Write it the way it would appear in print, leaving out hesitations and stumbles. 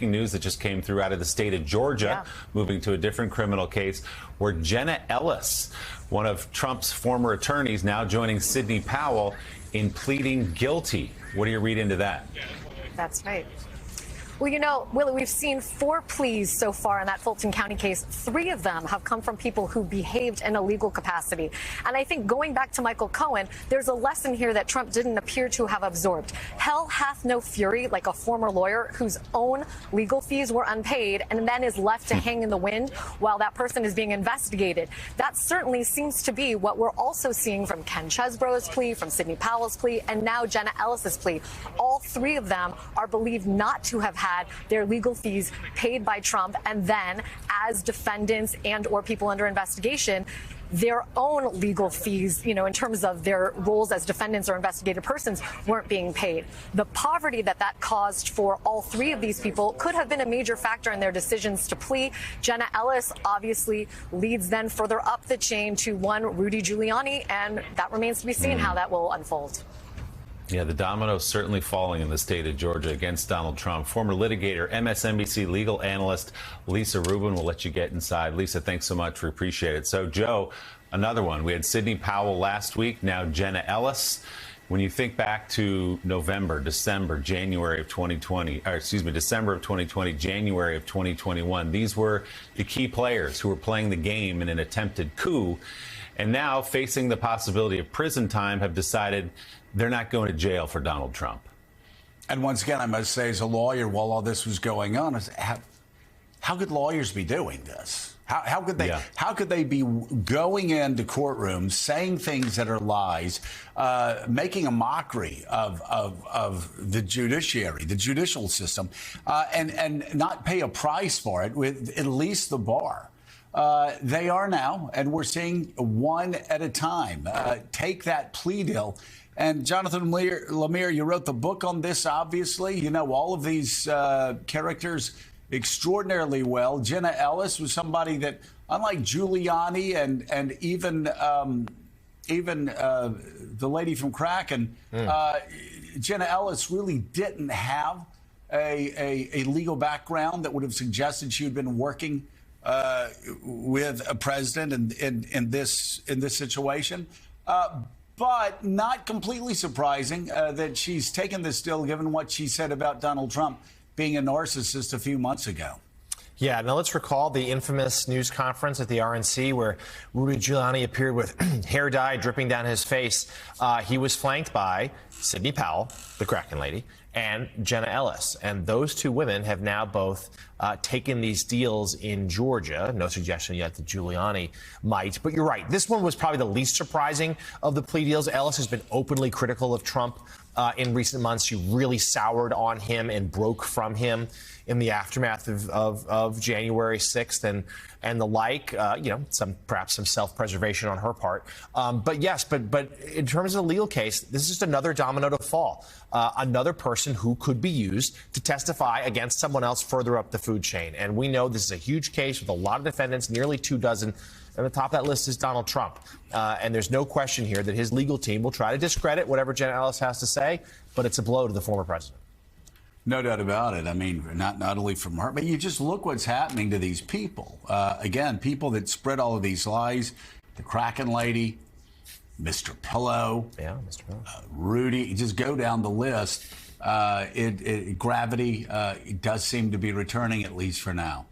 News that just came through out of the state of Georgia, moving to a different criminal case where Jenna Ellis, one of Trump's former attorneys, now joining Sidney Powell in pleading guilty. What do you read into that? That's right. Well, you know, Willie, we've seen 4 pleas so far in that Fulton County case. 3 of them have come from people who behaved in a legal capacity. And I think going back to Michael Cohen, there's a lesson here that Trump didn't appear to have absorbed. Hell hath no fury, like a former lawyer whose own legal fees were unpaid and then is left to hang in the wind while that person is being investigated. That certainly seems to be what we're also seeing from Ken Chesebro's plea, from Sidney Powell's plea, and now Jenna Ellis's plea. All 3 of them are believed not to have had their legal fees paid by Trump, and then as defendants and or people under investigation, their own legal fees, you know, in terms of their roles as defendants or investigated persons, weren't being paid. The poverty that caused for all 3 of these people could have been a major factor in their decisions to plea. Jenna Ellis obviously leads then further up the chain to one Rudy Giuliani, and that remains to be seen how that will unfold. Yeah, the dominoes certainly falling in the state of Georgia against Donald Trump. Former litigator, MSNBC legal analyst Lisa Rubin will let you get inside. Lisa, thanks so much. We appreciate it. So, Joe, another one. We had Sidney Powell last week, now Jenna Ellis. When you think back to November, December, January of 2020, or excuse me, December of 2020, January of 2021, these were the key players who were playing the game in an attempted coup, and now facing the possibility of prison time have decided they're not going to jail for Donald Trump. And once again, I must say, as a lawyer, while all this was going on, how could lawyers be doing this? How could they? Yeah. How could they be going into courtrooms, saying things that are lies, making a mockery of the judiciary, the judicial system, and not pay a price for it with at least the bar? They are now, and we're seeing one at a time take that plea deal. And Jonathan Lemire, you wrote the book on this, obviously. You know all of these characters extraordinarily well. Jenna Ellis was somebody that, unlike Giuliani and even the lady from Kraken, Jenna Ellis really didn't have a legal background that would have suggested she had been working with a president in this situation. But not completely surprising that she's taken this deal, given what she said about Donald Trump being a narcissist a few months ago. Yeah, now let's recall the infamous news conference at the RNC where Rudy Giuliani appeared with hair dye dripping down his face. He was flanked by Sidney Powell, the Kraken lady, and Jenna Ellis. And those 2 women have now both taken these deals in Georgia. No suggestion yet that Giuliani might. But you're right. This one was probably the least surprising of the plea deals. Ellis has been openly critical of Trump in recent months. She really soured on him and broke from him in the aftermath of January 6th and the like. You know, perhaps some self-preservation on her part. But yes, but in terms of the legal case, this is just another domino to fall. Another person who could be used to testify against someone else further up the food chain. And we know this is a huge case with a lot of defendants, nearly 2 dozen. And the top of that list is Donald Trump. And there's no question here that his legal team will try to discredit whatever Jenna Ellis has to say, but it's a blow to the former president. No doubt about it. I mean, not only from her, but you just look what's happening to these people. Again, people that spread all of these lies, the Kraken lady, Mr. Pillow, Mr. Pillow. Rudy, just go down the list. Gravity does seem to be returning, at least for now.